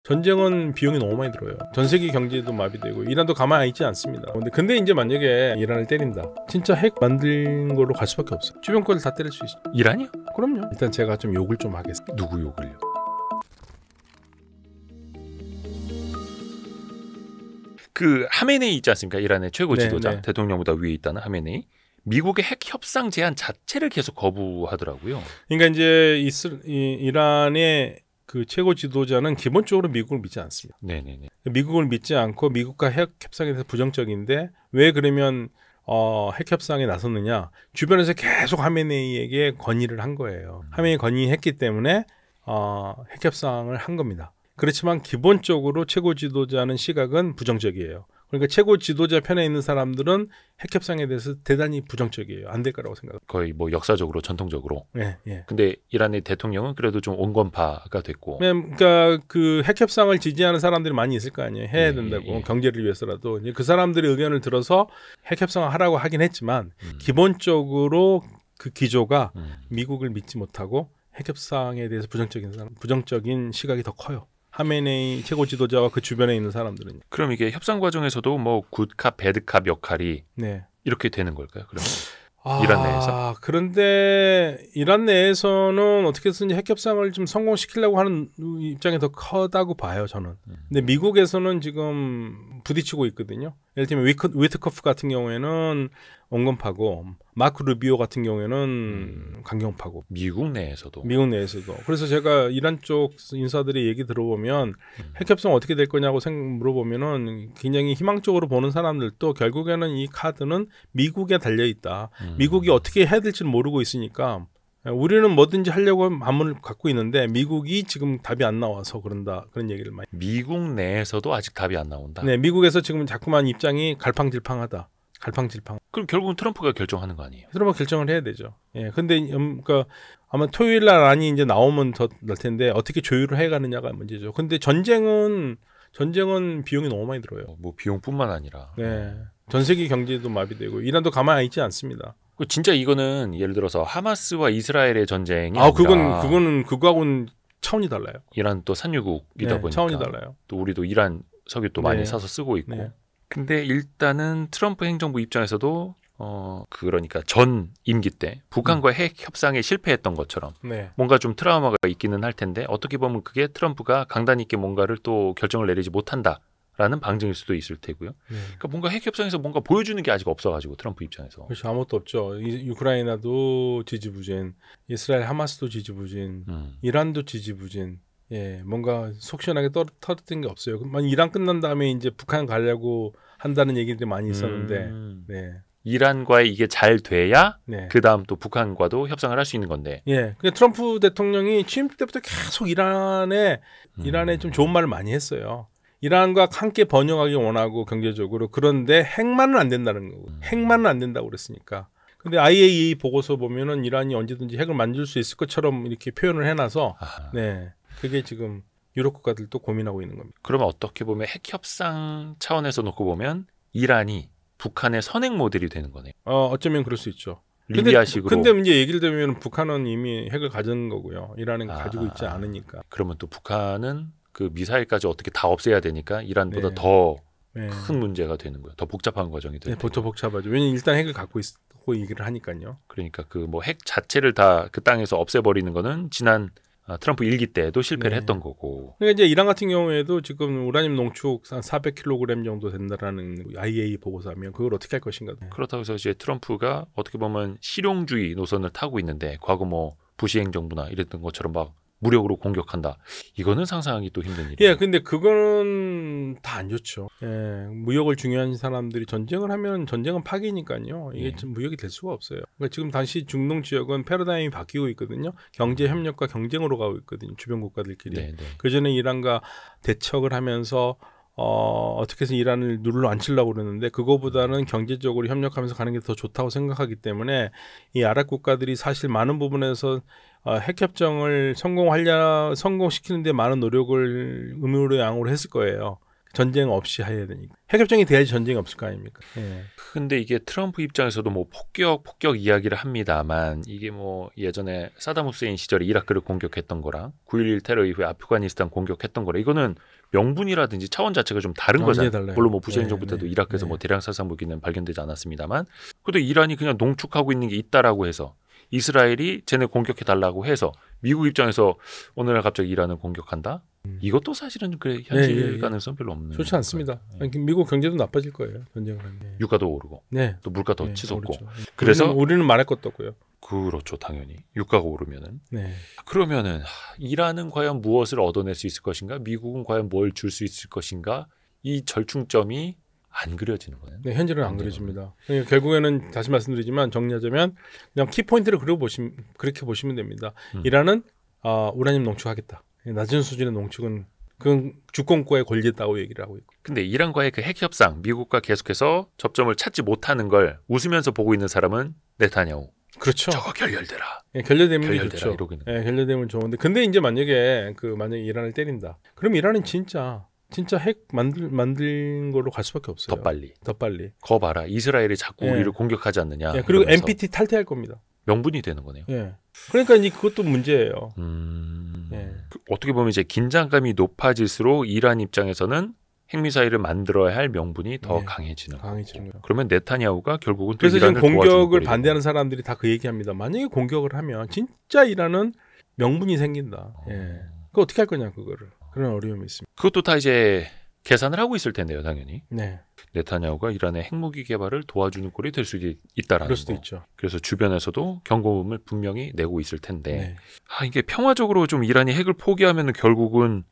전쟁은 비용이 너무 많이 들어요. 전 세계 경제도 마비되고 이란도 가만히 있지 않습니다. 근데 이제 만약에 이란을 때린다, 진짜 핵 만든 걸로 갈 수밖에 없어요. 주변 거를 다 때릴 수 있어요. 이란이요? 그럼요. 일단 제가 좀 욕을 좀 하겠습니다. 누구 욕을요? 그 하메네이 있지 않습니까? 이란의 최고 지도자, 네. 대통령보다 위에 있다는 하메네이. 미국의 핵 협상 제안 자체를 계속 거부하더라고요. 그러니까 이제 이란의 그 최고 지도자는 기본적으로 미국을 믿지 않습니다. 네네네. 미국을 믿지 않고 미국과 핵 협상에 대해서 부정적인데 왜 그러면 핵 협상에 나섰느냐? 주변에서 계속 하메네이에게 건의를 한 거예요. 하메네이 건의했기 때문에 핵 협상을 한 겁니다. 그렇지만 기본적으로 최고 지도자는 시각은 부정적이에요. 그러니까 최고 지도자 편에 있는 사람들은 핵 협상에 대해서 대단히 부정적이에요. 안 될 거라고 생각합니다. 거의 뭐 역사적으로 전통적으로. 네, 예. 근데 이란의 대통령은 그래도 좀 온건파가 됐고. 그러니까 그 핵 협상을 지지하는 사람들이 많이 있을 거 아니에요. 해야 된다고 경제를 위해서라도. 이제 그 사람들의 의견을 들어서 핵 협상을 하라고 하긴 했지만 기본적으로 그 기조가 미국을 믿지 못하고 핵 협상에 대해서 부정적인 시각이 더 커요. 하메네이 최고 지도자와 그 주변에 있는 사람들은. 그럼 이게 협상 과정에서도 뭐 굿캅, 배드캅 역할이 네. 이렇게 되는 걸까요? 그러면 이란 내에서? 그런데 이란 내에서는 어떻게든지 핵 협상을 좀 성공시키려고 하는 입장이 더 크다고 봐요, 저는. 근데 미국에서는 지금 부딪히고 있거든요. 예를 들면 위트커프 같은 경우에는 온건파고 마크 루비오 같은 경우에는 강경파고. 미국 내에서도. 미국 내에서도. 그래서 제가 이란 쪽 인사들의 얘기 들어보면 핵 협상 어떻게 될 거냐고 물어보면은 굉장히 희망적으로 보는 사람들도 결국에는 이 카드는 미국에 달려 있다. 미국이 어떻게 해야 될지는 모르고 있으니까 우리는 뭐든지 하려고 마음을 갖고 있는데 미국이 지금 답이 안 나와서 그런다. 그런 얘기를 많이. 미국 내에서도 아직 답이 안 나온다. 네, 미국에서 지금 자꾸만 입장이 갈팡질팡하다. 그럼 결국은 트럼프가 결정하는 거 아니에요? 트럼프가 결정을 해야 되죠. 예, 근데 그러니까 아마 토요일 날 안이 이제 나오면 더 날 텐데 어떻게 조율을 해가느냐가 문제죠. 근데 전쟁은 비용이 너무 많이 들어요. 뭐 비용뿐만 아니라. 네, 전 세계 경제도 마비되고 이란도 가만히 있지 않습니다. 진짜 이거는 예를 들어서 하마스와 이스라엘의 전쟁이 아니라 그거는 그거하고는 차원이 달라요. 이란 또 산유국이다 보니까 차원이 달라요. 또 우리도 이란 석유 또 많이 사서 쓰고 있고. 네. 근데 일단은 트럼프 행정부 입장에서도 그러니까 전 임기 때 북한과 핵 협상에 실패했던 것처럼 뭔가 좀 트라우마가 있기는 할 텐데 어떻게 보면 그게 트럼프가 강단 있게 뭔가를 또 결정을 내리지 못한다라는 방증일 수도 있을 테고요. 그러니까 뭔가 핵 협상에서 뭔가 보여주는 게 아직 없어가지고 트럼프 입장에서. 그렇죠. 아무것도 없죠. 우크라이나도 지지부진, 이스라엘 하마스도 지지부진, 이란도 지지부진. 예, 뭔가 속 시원하게 터뜨린 게 없어요. 만약 이란 끝난 다음에 이제 북한 가려고 한다는 얘기들이 많이 있었는데, 네. 이란과의 이게 잘 돼야 그 다음 또 북한과도 협상을 할 수 있는 건데. 예, 그러니까 트럼프 대통령이 취임 때부터 계속 이란에 좀 좋은 말을 많이 했어요. 이란과 함께 번영하기 원하고 경제적으로. 그런데 핵만은 안 된다는 거고, 핵만은 안 된다고 그랬으니까. 근데 IAEA 보고서 보면은 이란이 언제든지 핵을 만들 수 있을 것처럼 이렇게 표현을 해놔서, 네. 그게 지금 유럽 국가들도 고민하고 있는 겁니다. 그러면 어떻게 보면 핵 협상 차원에서 놓고 보면 이란이 북한의 선행 모델이 되는 거네요. 어쩌면 그럴 수 있죠. 리비아식으로. 근데 이제 얘기를 들으면 북한은 이미 핵을 가진 거고요. 이란은 가지고 있지 않으니까. 그러면 또 북한은 그 미사일까지 어떻게 다 없애야 되니까 이란보다 더 큰 문제가 되는 거예요. 더 복잡한 과정이 되는 거예요. 더 복잡하죠. 왜냐면 일단 핵을 갖고 있고 얘기를 하니까요. 그러니까 그 뭐 핵 자체를 다 그 땅에서 없애버리는 거는 지난 트럼프 일기 때도 실패를 했던 거고. 그러니까 이제 이란 같은 경우에도 지금 우라늄 농축 한 400kg 정도 된다라는 IAEA 보고서하면 그걸 어떻게 할 것인가. 그렇다고 해서 이제 트럼프가 어떻게 보면 실용주의 노선을 타고 있는데 과거 뭐 부시 행정부나 이랬던 것처럼 막 무력으로 공격한다. 이거는 상상하기 또 힘든 일이에요. 예, 근데 그거는 다 안 좋죠. 예, 무역을 중요한 사람들이 전쟁을 하면 전쟁은 파기니까요. 이게 좀 무역이 될 수가 없어요. 그러니까 지금 당시 중동 지역은 패러다임이 바뀌고 있거든요. 경제 협력과 경쟁으로 가고 있거든요. 주변 국가들끼리. 그전에 이란과 대척을 하면서 어떻게 해서 이란을 눌러 앉히려고 그러는데 그거보다는 경제적으로 협력하면서 가는 게 더 좋다고 생각하기 때문에 이 아랍 국가들이 사실 많은 부분에서 핵협정을 성공시키는 데 많은 노력을 의무로 양으로 했을 거예요. 전쟁 없이 해야 되니까. 핵협정이 돼야지 전쟁이 없을 거 아닙니까? 예. 근데 이게 트럼프 입장에서도 뭐 폭격 이야기를 합니다만 이게 뭐 예전에 사담 후세인 시절에 이라크를 공격했던 거랑 9.11 테러 이후에 아프가니스탄 공격했던 거랑 이거는 명분이라든지 차원 자체가 좀 다른 거잖아요. 달라요. 물론 뭐 부시 행정부 때도 이라크에서 뭐 대량 살상 무기는 발견되지 않았습니다만, 그래도 이란이 그냥 농축하고 있는 게 있다라고 해서 이스라엘이 쟤네 공격해 달라고 해서 미국 입장에서 어느 날 갑자기 이란을 공격한다? 이것도 사실은 그래 현실 가능성 별로 없는. 좋지 않습니다. 미국 경제도 나빠질 거예요. 전쟁을 하면. 유가도 오르고, 또 물가도 치솟고. 그래서 우리는 말할 것도 없고요. 그렇죠, 당연히 유가가 오르면은. 그러면은 이란은 과연 무엇을 얻어낼 수 있을 것인가? 미국은 과연 뭘 줄 수 있을 것인가? 이 절충점이 안 그려지는 거예요. 네, 현재는 안 그려집니다. 그러니까 결국에는 다시 말씀드리지만 정리하자면 그냥 키포인트를 그렇게 보시면 됩니다. 이란은 우라늄 농축하겠다. 낮은 수준의 농축은 그건 주권국가의 권리였다고 얘기를 하고 있고. 근데 이란과의 그 핵 협상, 미국과 계속해서 접점을 찾지 못하는 걸 웃으면서 보고 있는 사람은 네타냐후. 그렇죠. 저거 결렬되라. 결렬되면 좋죠. 결렬되면 좋은데, 근데 이제 만약에 이란을 때린다. 그럼 이란은 진짜 핵 만든 걸로 갈 수밖에 없어요. 더 빨리. 거 봐라. 이스라엘이 자꾸 우리를 공격하지 않느냐. 그리고 NPT 탈퇴할 겁니다. 명분이 되는 거네요. 그러니까 이제 그것도 문제예요. 어떻게 보면 이제 긴장감이 높아질수록 이란 입장에서는 핵미사일을 만들어야 할 명분이 더 강해지는 거고. 그러면 네타냐후가 결국은 또 그래서 이란을 지금 공격을 반대하는 사람들이 다 그 얘기합니다. 만약에 공격을 하면 진짜 이란은 명분이 생긴다. 그 어떻게 할 거냐 그거를. 그런 어려움이 있습니다. 그것도 다 이제 계산을 하고 있을 텐데요, 당연히. 네. 네타냐후가 이란의 핵무기 개발을 도와주는 꼴이 될 수도 있다라는 그럴 수도 거. 있죠. 그래서 주변에서도 경고음을 분명히 내고 있을 텐데, 이게 평화적으로 좀 이란이 핵을 포기하면 결국은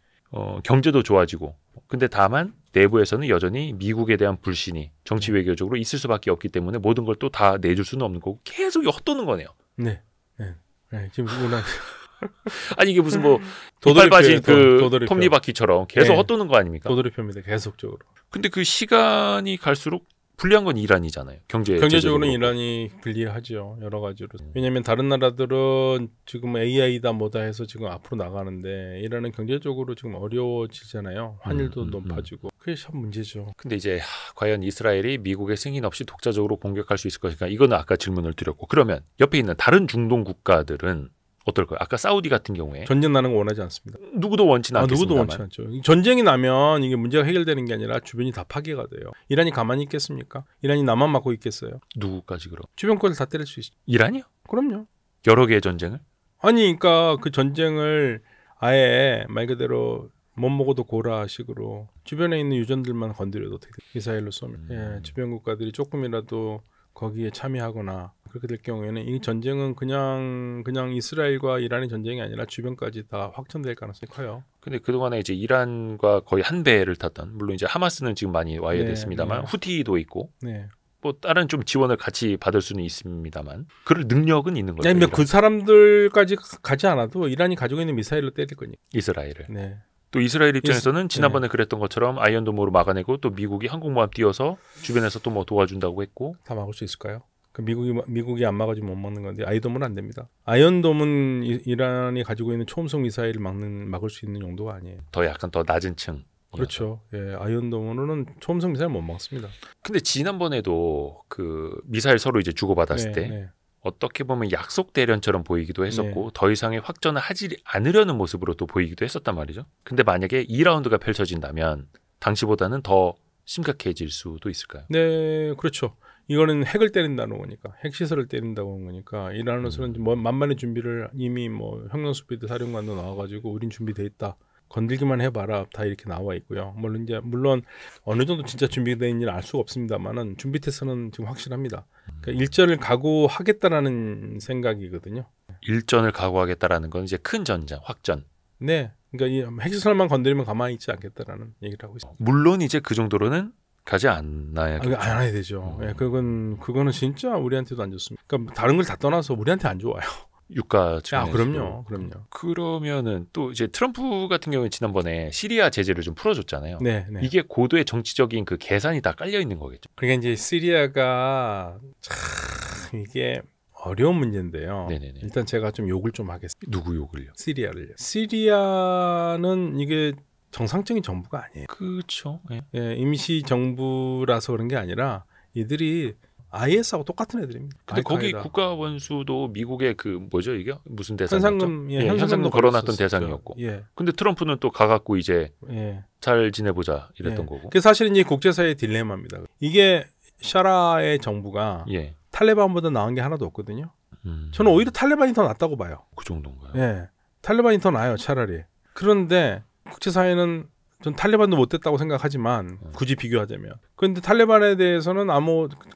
경제도 좋아지고, 근데 다만 내부에서는 여전히 미국에 대한 불신이 정치 외교적으로 있을 수밖에 없기 때문에 모든 걸 또 다 내줄 수는 없는 거고 계속 헛도는 거네요. 지금 우리나라 아니 이게 무슨 뭐 이빨 빠진 그 톱니바퀴처럼 계속 헛도는 거 아닙니까? 도돌이표입니다. 계속적으로. 근데 그 시간이 갈수록 불리한 건 이란이잖아요. 경제적으로는 이란이 불리하죠. 여러 가지로. 왜냐하면 다른 나라들은 지금 AI다 뭐다 해서 지금 앞으로 나가는데 이란은 경제적으로 지금 어려워지잖아요. 환율도 높아지고. 그게 참 문제죠. 근데 이제 과연 이스라엘이 미국의 승인 없이 독자적으로 공격할 수 있을 것인가? 이거는 아까 질문을 드렸고, 그러면 옆에 있는 다른 중동 국가들은 어떨까요? 아까 사우디 같은 경우에 전쟁 나는 거 원하지 않습니다. 누구도 원치는 않겠습니다만. 누구도 원치 않죠. 전쟁이 나면 이게 문제가 해결되는 게 아니라 주변이 다 파괴가 돼요. 이란이 가만히 있겠습니까? 이란이 나만 막고 있겠어요? 누구까지 그럼? 주변 거를 다 때릴 수 있죠. 이란이요? 그럼요. 여러 개의 전쟁을? 아니, 그러니까 그 전쟁을 아예 말 그대로 못 먹어도 고라식으로 주변에 있는 유전들만 건드려도 어떻게 돼요? 미사일로 쏘면. 주변 국가들이 조금이라도 거기에 참여하거나 그렇게 될 경우에는 이 전쟁은 그냥 이스라엘과 이란의 전쟁이 아니라 주변까지 다 확전될 가능성이 커요. 근데 그동안에 이제 이란과 거의 한 배를 탔던, 물론 이제 하마스는 지금 많이 와해됐습니다만 후티도 있고 뭐 다른 좀 지원을 같이 받을 수는 있습니다만 그럴 능력은 있는 거죠. 아니, 그 사람들까지 가지 않아도 이란이 가지고 있는 미사일로 때릴 거니까. 이스라엘을. 또 이스라엘 입장에서는 지난번에 그랬던 것처럼 아이언도모로 막아내고 또 미국이 항공모함 띄워서 주변에서 또 뭐 도와준다고 했고. 다 막을 수 있을까요? 그 미국이 안 막아주면 못 막는 건데 아이언돔은 안 됩니다. 아이언돔은 이란이 가지고 있는 초음속 미사일을 막을 수 있는 용도가 아니에요. 더 약간 더 낮은 층. 그렇죠. 아이언돔으로는 초음속 미사일 못 막습니다. 근데 지난번에도 그 미사일 서로 이제 주고받았을 때 어떻게 보면 약속 대련처럼 보이기도 했었고 더 이상의 확전을 하지 않으려는 모습으로 또 보이기도 했었단 말이죠. 근데 만약에 2라운드가 펼쳐진다면 당시보다는 더 심각해질 수도 있을까요? 네, 그렇죠. 이거는 핵을 때린다는 거니까, 핵시설을 때린다고 하는 거니까 이란으로서는 만반의 준비를 이미 뭐 형용수비드 사령관도 나와가지고 우린 준비돼 있다. 건들기만 해봐라 다 이렇게 나와 있고요. 물론 어느 정도 진짜 준비되어 있는지는 알 수가 없습니다만은 준비 태세는 지금 확실합니다. 그러니까 일전을 각오하겠다라는 생각이거든요. 일전을 각오하겠다라는 건 이제 큰 전장, 확전. 네, 그러니까 이 핵시설만 건드리면 가만히 있지 않겠다라는 얘기를 하고 있습니다. 물론 이제 그 정도로는 가지 않아야겠죠. 안 해야 되죠. 그거는 진짜 우리한테도 안 좋습니다. 그러니까 다른 걸 다 떠나서 우리한테 안 좋아요. 유가 측면에서. 그럼요. 그러면은 또 이제 트럼프 같은 경우에 지난번에 시리아 제재를 좀 풀어줬잖아요. 네. 이게 고도의 정치적인 그 계산이 다 깔려 있는 거겠죠. 그러니까 이제 시리아가 참 이게 어려운 문제인데요. 네네네. 일단 제가 좀 욕을 좀 하겠습니다. 누구 욕을요? 시리아를요. 시리아는 이게 정상적인 정부가 아니에요. 그렇죠. 임시 정부라서 그런 게 아니라 이들이 IS하고 똑같은 애들입니다. 근데 거기 국가 원수도 미국의 그 뭐죠 이게 무슨 대상이었죠? 현상금, 현상금 걸어놨던 대상이었고. 근데 트럼프는 또 가갖고 이제 잘 지내보자 이랬던 거고. 그 사실은 이제 국제사회의 딜레마입니다. 이게 샤라의 정부가 탈레반보다 나은 게 하나도 없거든요. 저는 오히려 탈레반이 더 낫다고 봐요. 그 정도인가요? 예, 탈레반이 더 나아요 차라리. 그런데 국제사회는 전 탈레반도 못됐다고 생각하지만 굳이 비교하자면. 그런데 탈레반에 대해서는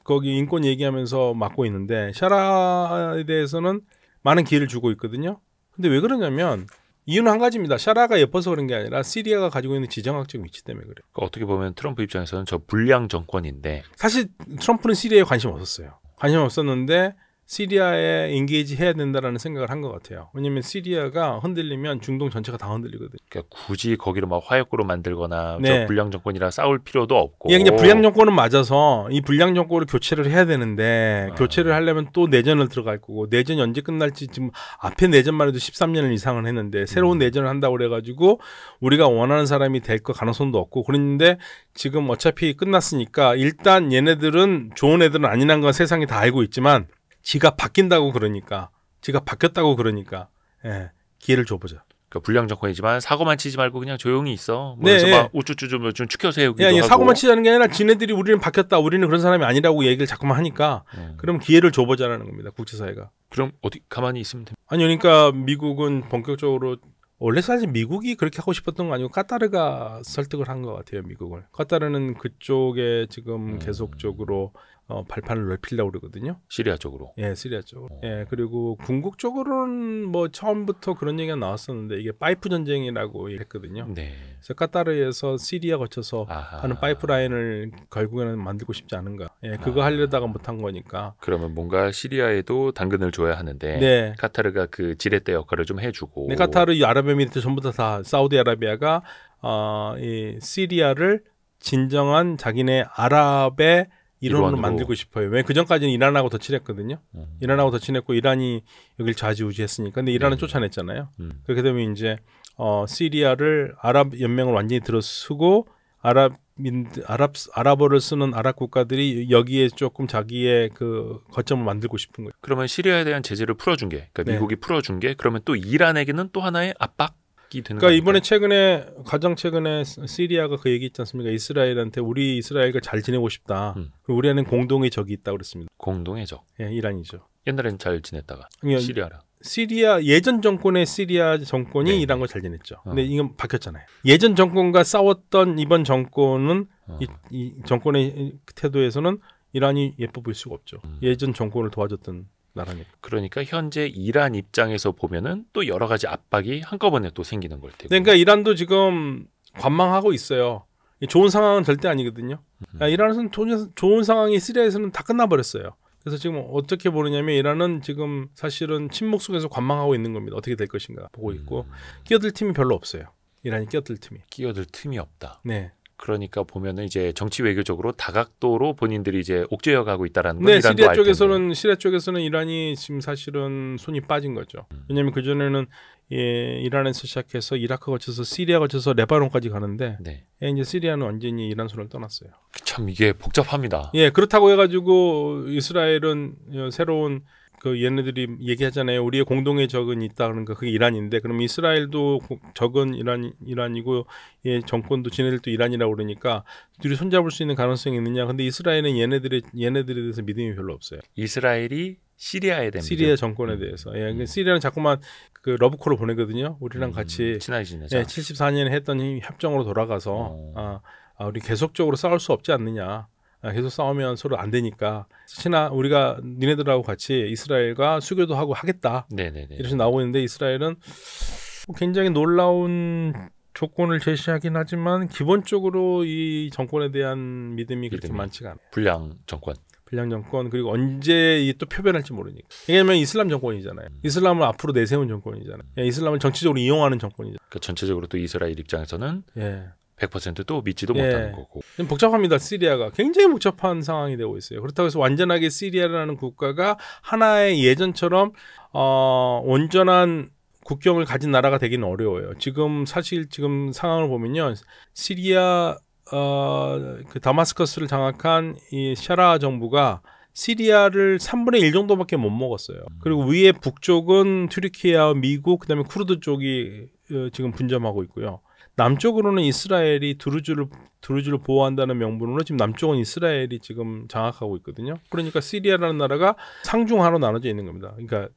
거기 인권 얘기하면서 막고 있는데 샤라에 대해서는 많은 기회를 주고 있거든요. 근데 왜 그러냐면 이유는 한 가지입니다. 샤라가 예뻐서 그런 게 아니라 시리아가 가지고 있는 지정학적 위치 때문에 그래요. 그러니까 어떻게 보면 트럼프 입장에서는 저 불량 정권인데 사실 트럼프는 시리아에 관심 없었어요. 관심 없었는데 시리아에 인게이지 해야 된다라는 생각을 한 것 같아요. 왜냐하면 시리아가 흔들리면 중동 전체가 다 흔들리거든요. 그러니까 굳이 거기를 막 화약고로 만들거나 저 불량 정권이랑 싸울 필요도 없고. 이게 이제 불량 정권은 맞아서 이 불량 정권을 교체를 해야 되는데 교체를 하려면 또 내전을 들어갈 거고 내전이 언제 끝날지 지금 앞에 내전만 해도 13년을 이상을 했는데 새로운 내전을 한다고 그래가지고 우리가 원하는 사람이 될 거 가능성도 없고 그런데 지금 어차피 끝났으니까 일단 얘네들은 좋은 애들은 아니란 건 세상이 다 알고 있지만 지가 바뀐다고 그러니까 지가 바뀌었다고 그러니까 기회를 줘보자. 그러니까 불량 정권이지만 사고만 치지 말고 그냥 조용히 있어. 그래서 막 우쭈쭈 좀 추켜 세우기도 하고. 사고만 치자는 게 아니라 지네들이 우리는 바뀌었다. 우리는 그런 사람이 아니라고 얘기를 자꾸만 하니까 그럼 기회를 줘보자라는 겁니다. 국제사회가. 그럼 어디 가만히 있으면 됩니다. 아니 그러니까 미국은 본격적으로 원래 사실 미국이 그렇게 하고 싶었던 거 아니고 카타르가 설득을 한 것 같아요. 미국을. 카타르는 그쪽에 지금 계속적으로 발판을 넓히려고 그러거든요. 시리아 쪽으로. 예, 시리아 쪽으로. 그리고 궁극 쪽으로는 뭐 처음부터 그런 얘기가 나왔었는데 이게 파이프 전쟁이라고 했거든요. 그래서 카타르에서 시리아 거쳐서 하는 파이프라인을 결국에는 만들고 싶지 않은가. 그거 하려다가 못한 거니까. 그러면 뭔가 시리아에도 당근을 줘야 하는데 카타르가 그 지렛대 역할을 좀 해주고. 카타르, 아랍에미리트 전부 다 사우디아라비아가 이 시리아를 진정한 자기네 아랍의 일원으로 만들고 싶어요. 왜 그전까지는 이란하고 더 친했거든요. 이란하고 더 친했고 이란이 여기를 좌지우지했으니까. 근데 이란은 쫓아냈잖아요. 그렇게 되면 이제 시리아를 아랍 연맹을 완전히 들어쓰고 아랍어를 쓰는 아랍 국가들이 여기에 조금 자기의 그 거점을 만들고 싶은 거예요. 그러면 시리아에 대한 제재를 풀어준 게, 그러니까 미국이 풀어준 게, 그러면 또 이란에게는 또 하나의 압박. 그러니까 이번에 가장 최근에 시리아가 그 얘기 있지 않습니까? 이스라엘한테 우리 이스라엘과 잘 지내고 싶다. 그리고 우리는 공동의 적이 있다고 그랬습니다. 공동의 적? 이란이죠. 옛날에는 잘 지냈다가 시리아랑. 시리아 예전 정권의 시리아 정권이 이란과 잘 지냈죠. 근데 이건 바뀌었잖아요. 예전 정권과 싸웠던 이번 정권은 이 정권의 태도에서는 이란이 예뻐 보일 수가 없죠. 예전 정권을 도와줬던 나라니까. 그러니까 현재 이란 입장에서 보면은 또 여러 가지 압박이 한꺼번에 또 생기는 걸 테고. 그러니까 이란도 지금 관망하고 있어요. 좋은 상황은 절대 아니거든요. 이란에서는 좋은 상황이 시리아에서는 다 끝나버렸어요. 그래서 지금 어떻게 보느냐면 이란은 지금 사실은 침묵 속에서 관망하고 있는 겁니다. 어떻게 될 것인가 보고 있고 끼어들 틈이 별로 없어요. 이란이 끼어들 틈이 없다. 네. 그러니까 보면은 이제 정치 외교적으로 다각도로 본인들이 이제 옥죄어 가고 있다라는 건 이란도 알 텐데. 시리아 쪽에서는 이란이 지금 사실은 손이 빠진 거죠. 왜냐하면 그 전에는 이란에서 시작해서 이라크 거쳐서 시리아 거쳐서 레바논까지 가는데 이제 시리아는 완전히 이란 손을 떠났어요. 참 이게 복잡합니다. 그렇다고 해가지고 이스라엘은 새로운 그 얘네들이 얘기하잖아요. 우리의 공동의 적은 있다 그러니까 그게 이란인데 그럼 이스라엘도 적은 이란이고 정권도 지네들도 이란이라고 그러니까 둘이 손잡을 수 있는 가능성이 있느냐? 근데 이스라엘은 얘네들에 대해서 믿음이 별로 없어요. 이스라엘이 시리아에 대한 시리아 정권에 대해서. 시리아는 자꾸만 그 러브콜을 보내거든요. 우리랑 같이 친하게 지내자. 74년에 했던 협정으로 돌아가서 우리 계속적으로 싸울 수 없지 않느냐. 계속 싸우면 서로 안 되니까 우리가 니네들하고 같이 이스라엘과 수교도 하고 하겠다. 이렇게 나오고 있는데 이스라엘은 굉장히 놀라운 조건을 제시하긴 하지만 기본적으로 이 정권에 대한 믿음이 그렇게 많지가 않아요. 불량 정권 그리고 언제 또 표변할지 모르니까. 왜냐하면 이슬람 정권이잖아요. 이슬람을 앞으로 내세운 정권이잖아요. 이슬람을 정치적으로 이용하는 정권이잖아요. 그러니까 전체적으로 또 이스라엘 입장에서는 100%또 믿지도 못하는 거고. 복잡합니다. 시리아가 굉장히 복잡한 상황이 되고 있어요. 그렇다고 해서 완전하게 시리아라는 국가가 하나의 예전처럼 온전한 국경을 가진 나라가 되기는 어려워요. 지금 상황을 보면요, 시리아 그 다마스커스를 장악한 이 샤라 정부가 시리아를 3분의 1 정도밖에 못 먹었어요. 그리고 위에 북쪽은 튀르키예와 미국, 그다음에 쿠르드 쪽이 지금 분점하고 있고요. 남쪽으로는 이스라엘이 드루즈를 보호한다는 명분으로 지금 남쪽은 이스라엘이 지금 장악하고 있거든요. 그러니까 시리아라는 나라가 상중하로 나눠져 있는 겁니다. 그러니까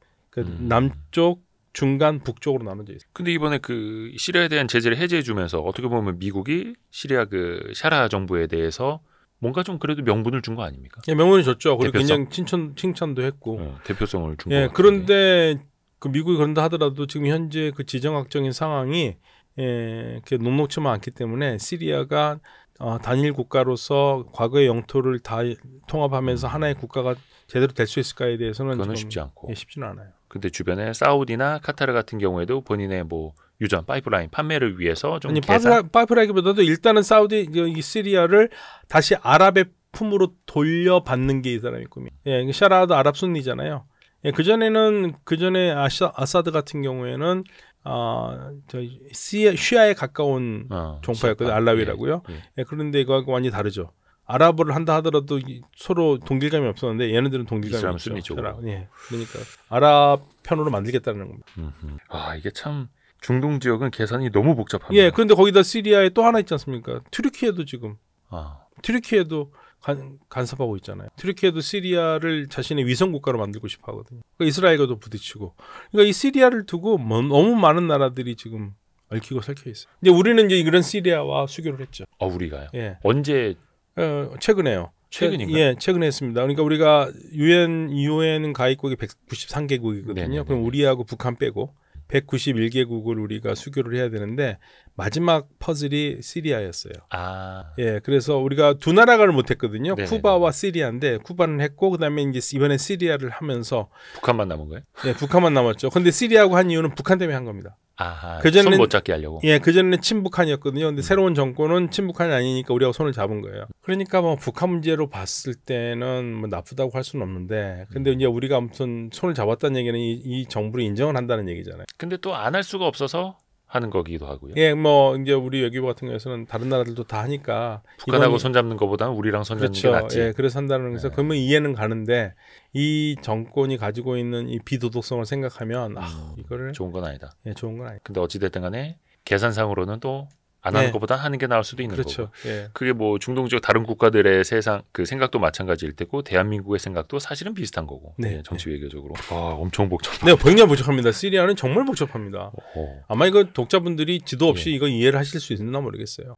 남쪽, 중간, 북쪽으로 나눠져 있어요. 근데 이번에 그 시리아에 대한 제재를 해제해주면서 어떻게 보면 미국이 시리아 그 샤라 정부에 대해서 뭔가 좀 그래도 명분을 준 거 아닙니까? 예, 명분을 줬죠. 그리고 굉장히 칭찬도 했고. 대표성을 준 거. 예, 그런데 그 미국이 그런다 하더라도 지금 현재 그 지정학적인 상황이 이렇게 녹록치만 않기 때문에 시리아가 단일 국가로서 과거의 영토를 다 통합하면서 하나의 국가가 제대로 될 수 있을까에 대해서는 그거는 지금 쉽지 않고. 예, 쉽지는 않아요. 근데 주변에 사우디나 카타르 같은 경우에도 본인의 뭐 유전 파이프라인 판매를 위해서 좀 파이프라인보다도 일단은 사우디 이 시리아를 다시 아랍의 품으로 돌려받는 게 이 사람의 꿈이에요. 예, 샤라도 아랍 순니잖아요. 예, 그전에 아사드 같은 경우에는 시아에 가까운 종파였거든요. 알라위라고요. 예, 그런데 이거하고 완전히 다르죠. 아랍어를 한다 하더라도 서로 동질감이 없었는데 얘네들은 동질감이 있죠. 예, 그러니까 아랍 편으로 만들겠다는 겁니다. 이게 참 중동 지역은 계산이 너무 복잡합니다. 예, 그런데 거기다 시리아에 또 하나 있지 않습니까? 튀르키예도 지금 튀르키예도 간섭하고 있잖아요. 튀르키예도 시리아를 자신의 위성 국가로 만들고 싶어 하거든요. 그러니까 이스라엘과도 부딪히고. 그러니까 이 시리아를 두고 너무 많은 나라들이 지금 얽히고 설켜 있어요. 이제 우리는 이제 이런 시리아와 수교를 했죠. 우리가요? 예. 언제? 최근에요. 최근인가요? 예, 최근에 했습니다. 그러니까 우리가 유엔 가입국이 193개국이거든요. 그럼 우리하고 북한 빼고 191개국을 우리가 수교를 해야 되는데 마지막 퍼즐이 시리아였어요. 예, 그래서 우리가 두 나라를 못했거든요. 쿠바와 시리아인데 쿠바는 했고 그다음에 이제 이번에 시리아를 하면서 북한만 남은 거예요? 예, 북한만 남았죠. 근데 시리아하고 한 이유는 북한 때문에 한 겁니다. 손 못 잡게 하려고. 예, 그전에는 친북한이었거든요. 근데 새로운 정권은 친북한이 아니니까 우리하고 손을 잡은 거예요. 그러니까 뭐 북한 문제로 봤을 때는 뭐 나쁘다고 할 수는 없는데, 근데 이제 우리가 아무튼 손을 잡았다는 얘기는 이 정부를 인정을 한다는 얘기잖아요. 근데 또 안 할 수가 없어서 하는 거기도 하고요. 예, 뭐 이제 우리 외교부 같은 경우에는 다른 나라들도 다 하니까 북한하고 손 잡는 것보다는 우리랑 손 잡는 게 낫지. 예, 그래서 한다는 거에서 그러면 이해는 가는데 이 정권이 가지고 있는 이 비도덕성을 생각하면 이거를 좋은 건 아니다. 예, 좋은 건 아니다. 근데 어찌 됐든 간에 계산상으로는 또 안 하는 것보다 하는 게 나을 수도 있는 거고. 예. 그게 뭐 중동 지역 다른 국가들의 그 생각도 마찬가지일 테고 대한민국의 생각도 사실은 비슷한 거고. 네. 정치 외교적으로. 엄청 복잡합니다. 네, 굉장히 복잡합니다. 시리아는 정말 복잡합니다. 아마 이거 독자분들이 지도 없이 이거 이해를 하실 수 있나 모르겠어요.